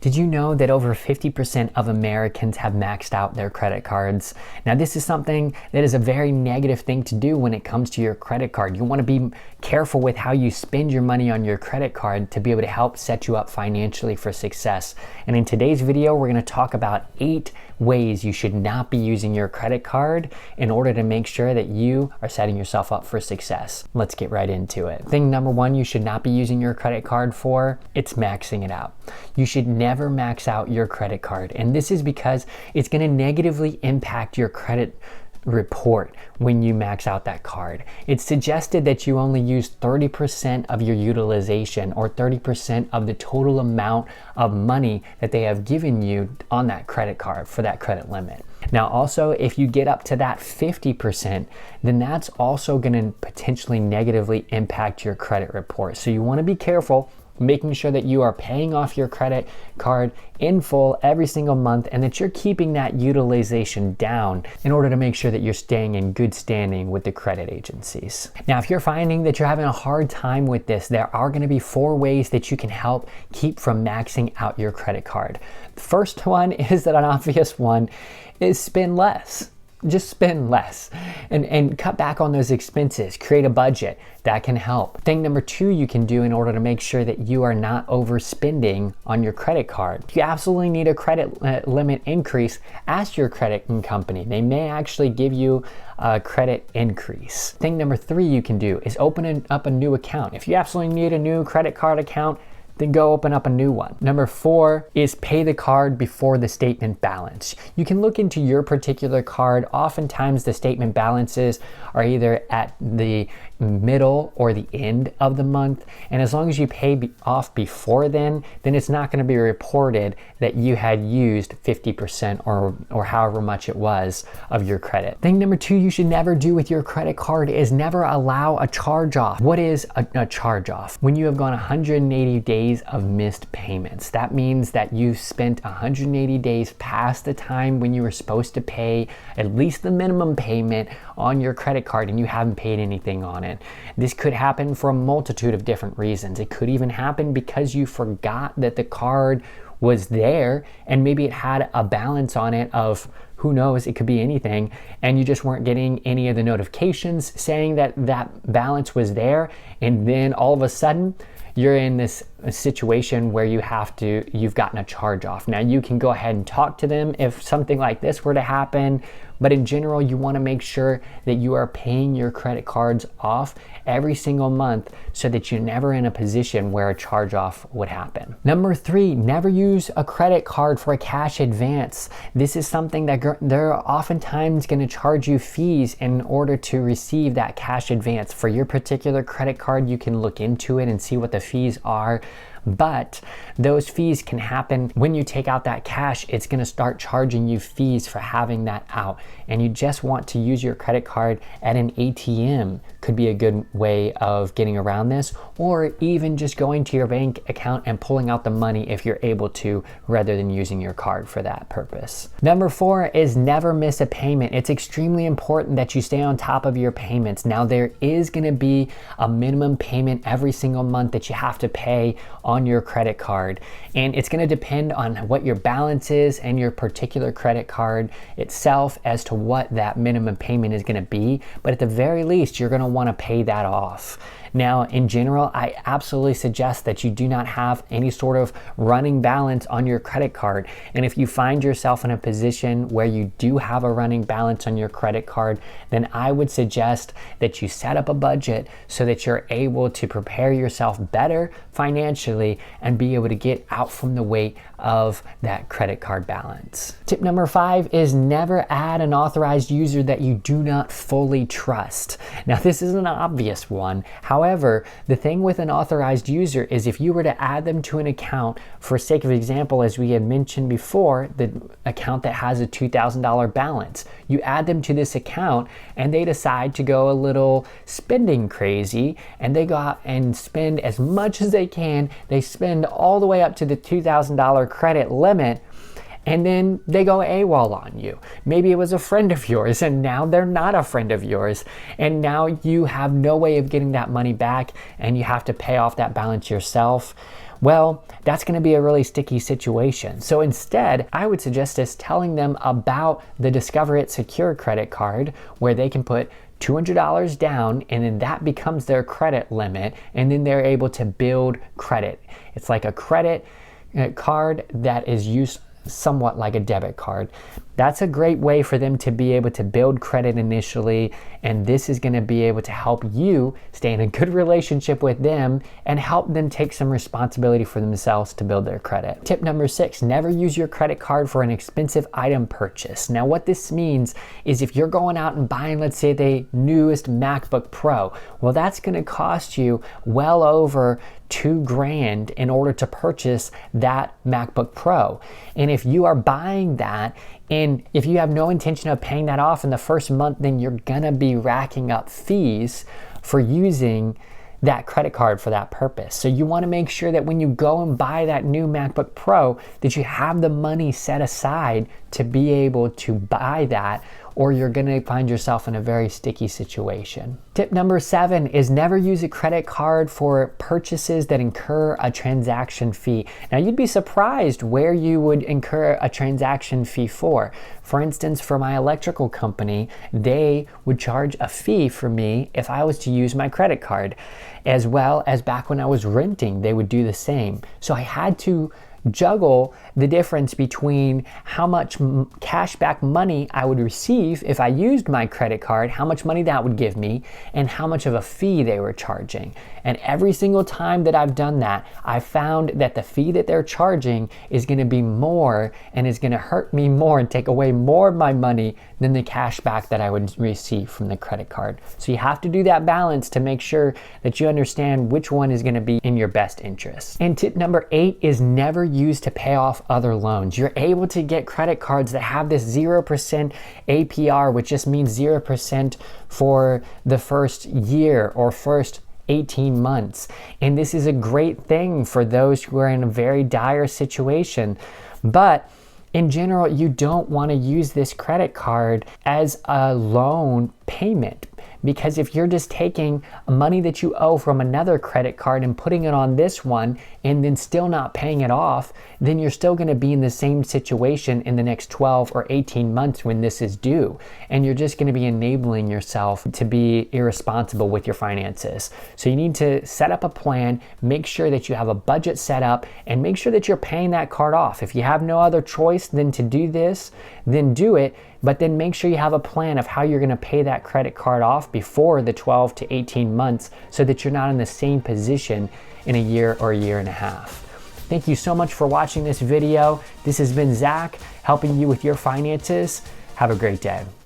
Did you know that over 50% of Americans have maxed out their credit cards? Now, this is something that is a very negative thing to do when it comes to your credit card. You want to be careful with how you spend your money on your credit card to be able to help set you up financially for success. And in today's video, we're going to talk about 8 ways you should not be using your credit card in order to make sure that you are setting yourself up for success. Let's get right into it. Thing number 1 you should not be using your credit card for, it's maxing it out. You should never max out your credit card. And this is because it's going to negatively impact your credit report when you max out that card. It's suggested that you only use 30% of your utilization or 30% of the total amount of money that they have given you on that credit card for that credit limit. Now also, if you get up to that 50%, then that's also going to potentially negatively impact your credit report. So you want to be careful making sure that you are paying off your credit card in full every single month and that you're keeping that utilization down in order to make sure that you're staying in good standing with the credit agencies. Now, if you're finding that you're having a hard time with this, there are going to be 4 ways that you can help keep from maxing out your credit card. The first one is that an obvious one is spend less. Just spend less and cut back on those expenses. Create a budget. That can help. Thing number 2 you can do in order to make sure that you are not overspending on your credit card. If you absolutely need a credit limit increase, ask your credit company. They may actually give you a credit increase. Thing number 3 you can do is open up a new account. If you absolutely need a new credit card account, then go open up a new one. Number 4 is pay the card before the statement balance. You can look into your particular card. Oftentimes the statement balances are either at the middle or the end of the month, and as long as you pay off before then it's not going to be reported that you had used 50% or however much it was of your credit. Thing number 2 you should never do with your credit card is never allow a charge off. What is a charge off? When you have gone 180 days of missed payments. That means that you've spent 180 days past the time when you were supposed to pay at least the minimum payment on your credit card and you haven't paid anything on it. This could happen for a multitude of different reasons. It could even happen because you forgot that the card was there and maybe it had a balance on it of, who knows, it could be anything, and you just weren't getting any of the notifications saying that that balance was there, and then all of a sudden you're in this situation where you've gotten a charge off. Now you can go ahead and talk to them if something like this were to happen, but in general you want to make sure that you are paying your credit cards off every single month so that you're never in a position where a charge off would happen. Number 3, never use a credit card for a cash advance. This is something that they're oftentimes going to charge you fees in order to receive that cash advance. For your particular credit card, you can look into it and see what the fees are. But those fees can happen when you take out that cash. It's going to start charging you fees for having that out, and you just want to use your credit card at an ATM. Could be a good way of getting around this, or even just going to your bank account and pulling out the money if you're able to, rather than using your card for that purpose. Number 4 is never miss a payment. It's extremely important that you stay on top of your payments. Now, there is going to be a minimum payment every single month that you have to pay on your credit card, and it's going to depend on what your balance is and your particular credit card itself as to what that minimum payment is going to be, but at the very least you're going to want to pay that off. Now, in general, I absolutely suggest that you do not have any sort of running balance on your credit card. And if you find yourself in a position where you do have a running balance on your credit card, then I would suggest that you set up a budget so that you're able to prepare yourself better financially and be able to get out from the weight of that credit card balance. Tip number 5 is never add an authorized user that you do not fully trust. Now, this is an obvious one. However, the thing with an authorized user is if you were to add them to an account, for sake of example, as we had mentioned before, the account that has a $2,000 balance, you add them to this account and they decide to go a little spending crazy and they go out and spend as much as they can. They spend all the way up to the $2,000 credit limit, and then they go AWOL on you. Maybe it was a friend of yours and now they're not a friend of yours, and now you have no way of getting that money back and you have to pay off that balance yourself. well, that's going to be a really sticky situation. So instead, I would suggest us telling them about the Discover It Secure credit card, where they can put $200 down, and then that becomes their credit limit, and then they're able to build credit. It's like a credit card that is used somewhat like a debit card. That's a great way for them to be able to build credit initially, and this is going to be able to help you stay in a good relationship with them and help them take some responsibility for themselves to build their credit. Tip number 6, never use your credit card for an expensive item purchase. Now what this means is if you're going out and buying, let's say, the newest MacBook Pro, well, that's going to cost you well over $2,000 in order to purchase that MacBook Pro. And if you are buying that, and if you have no intention of paying that off in the first month, then you're gonna be racking up fees for using that credit card for that purpose. So you wanna make sure that when you go and buy that new MacBook Pro, that you have the money set aside to be able to buy that, or you're gonna find yourself in a very sticky situation. Tip number 7 is never use a credit card for purchases that incur a transaction fee. Now you'd be surprised where you would incur a transaction fee for. For instance, for my electrical company, they would charge a fee for me if I was to use my credit card. As well as back when I was renting, they would do the same. So I had to juggle the difference between how much cashback money I would receive if I used my credit card, how much money that would give me, and how much of a fee they were charging. And every single time that I've done that, I found that the fee that they're charging is going to be more and is going to hurt me more and take away more of my money than the cashback that I would receive from the credit card. So you have to do that balance to make sure that you understand which one is going to be in your best interest. And tip number 8 is never use to pay off other loans. You're able to get credit cards that have this 0% APR, which just means 0% for the first year or first 18 months. And this is a great thing for those who are in a very dire situation. But in general, you don't want to use this credit card as a loan payment, because if you're just taking money that you owe from another credit card and putting it on this one and then still not paying it off, then you're still going to be in the same situation in the next 12 or 18 months when this is due. And you're just going to be enabling yourself to be irresponsible with your finances. So you need to set up a plan, make sure that you have a budget set up, and make sure that you're paying that card off. If you have no other choice than to do this, then do it. But then make sure you have a plan of how you're going to pay that credit card off before the 12 to 18 months so that you're not in the same position in a year or a year and a half. Thank you so much for watching this video. This has been Zach, helping you with your finances. Have a great day.